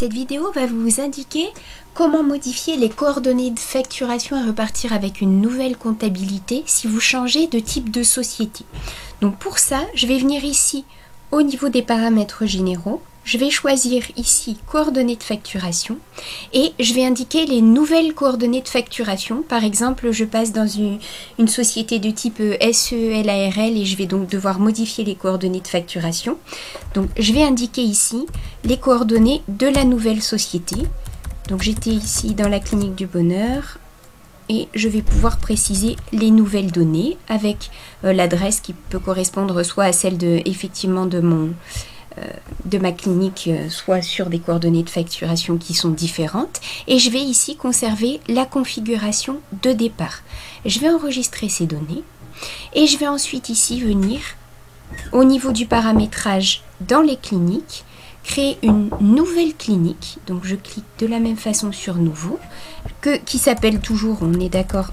Cette vidéo va vous indiquer comment modifier les coordonnées de facturation et repartir avec une nouvelle comptabilité si vous changez de type de société. Donc pour ça, je vais venir ici au niveau des paramètres généraux. Je vais choisir ici coordonnées de facturation et je vais indiquer les nouvelles coordonnées de facturation. Par exemple, je passe dans une société de type SELARL et je vais donc devoir modifier les coordonnées de facturation. Donc je vais indiquer ici les coordonnées de la nouvelle société. Donc j'étais ici dans la clinique du bonheur et je vais pouvoir préciser les nouvelles données avec l'adresse qui peut correspondre soit à celle effectivement de ma clinique, soit sur des coordonnées de facturation qui sont différentes. Et je vais ici conserver la configuration de départ. Je vais enregistrer ces données et je vais ensuite ici venir au niveau du paramétrage dans les cliniques, créer une nouvelle clinique. Donc je clique de la même façon sur nouveau, qui s'appelle toujours, on est d'accord,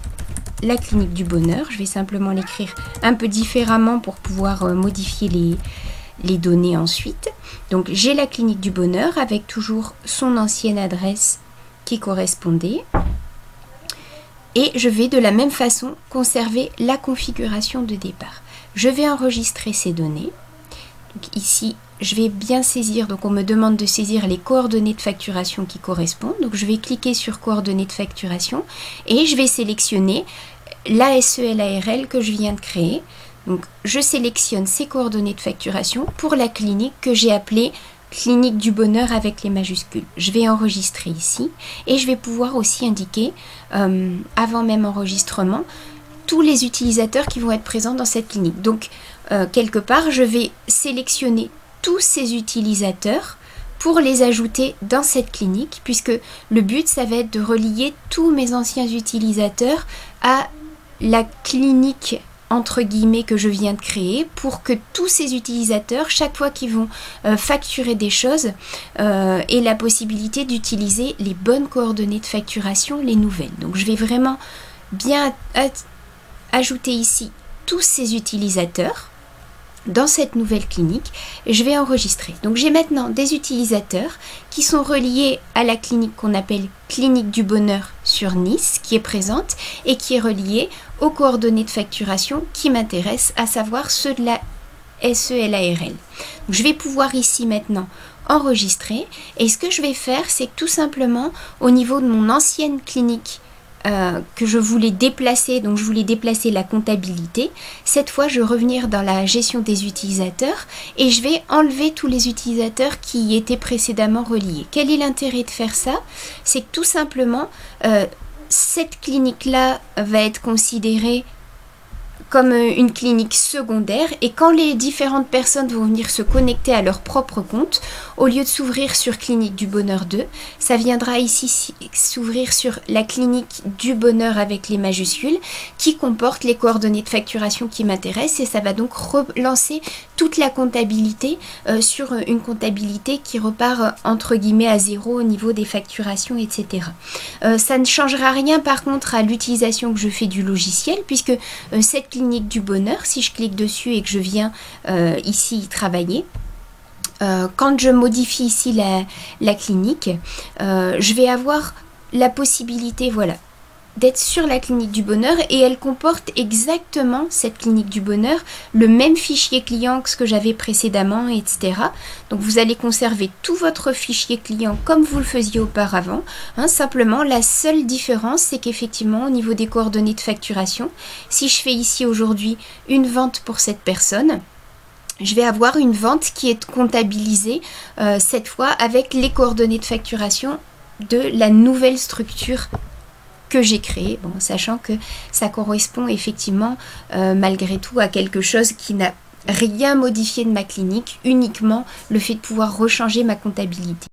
la clinique du bonheur. Je vais simplement l'écrire un peu différemment pour pouvoir modifier les données ensuite. Donc j'ai la clinique du bonheur avec toujours son ancienne adresse qui correspondait. Et je vais de la même façon conserver la configuration de départ. Je vais enregistrer ces données. Donc ici, je vais bien saisir, donc on me demande de saisir les coordonnées de facturation qui correspondent. Donc je vais cliquer sur coordonnées de facturation et je vais sélectionner la SELARL que je viens de créer. Donc je sélectionne ces coordonnées de facturation pour la clinique que j'ai appelée clinique du bonheur avec les majuscules. Je vais enregistrer ici et je vais pouvoir aussi indiquer, avant même enregistrement, tous les utilisateurs qui vont être présents dans cette clinique. Donc quelque part, je vais sélectionner tous ces utilisateurs pour les ajouter dans cette clinique, puisque le but, ça va être de relier tous mes anciens utilisateurs à la clinique entre guillemets que je viens de créer, pour que tous ces utilisateurs, chaque fois qu'ils vont facturer des choses, aient la possibilité d'utiliser les bonnes coordonnées de facturation, les nouvelles. Donc je vais vraiment bien ajouter ici tous ces utilisateurs dans cette nouvelle clinique. Je vais enregistrer. Donc j'ai maintenant des utilisateurs qui sont reliés à la clinique qu'on appelle clinique du bonheur sur Nice, qui est présente et qui est reliée aux coordonnées de facturation qui m'intéressent, à savoir ceux de la SELARL. Donc je vais pouvoir ici maintenant enregistrer, et ce que je vais faire, c'est que tout simplement au niveau de mon ancienne clinique que je voulais déplacer, donc je voulais déplacer la comptabilité. Cette fois, je vais revenir dans la gestion des utilisateurs et je vais enlever tous les utilisateurs qui y étaient précédemment reliés. Quel est l'intérêt de faire ça? C'est que tout simplement, cette clinique-là va être considérée comme une clinique secondaire, et quand les différentes personnes vont venir se connecter à leur propre compte, au lieu de s'ouvrir sur clinique du bonheur 2, ça viendra ici s'ouvrir sur la clinique du bonheur avec les majuscules, qui comporte les coordonnées de facturation qui m'intéressent, et ça va donc relancer toute la comptabilité sur une comptabilité qui repart entre guillemets à zéro au niveau des facturations, etc. Ça ne changera rien par contre à l'utilisation que je fais du logiciel, puisque cette clinique du bonheur, si je clique dessus et que je viens ici y travailler, quand je modifie ici la clinique, je vais avoir la possibilité, voilà, d'être sur la clinique du bonheur, et elle comporte exactement, cette clinique du bonheur, le même fichier client que ce que j'avais précédemment, etc. Donc vous allez conserver tout votre fichier client comme vous le faisiez auparavant. Simplement, la seule différence, c'est qu'effectivement, au niveau des coordonnées de facturation, si je fais ici aujourd'hui une vente pour cette personne, je vais avoir une vente qui est comptabilisée cette fois avec les coordonnées de facturation de la nouvelle structure que j'ai créé, bon, sachant que ça correspond effectivement malgré tout à quelque chose qui n'a rien modifié de ma clinique, uniquement le fait de pouvoir rechanger ma comptabilité.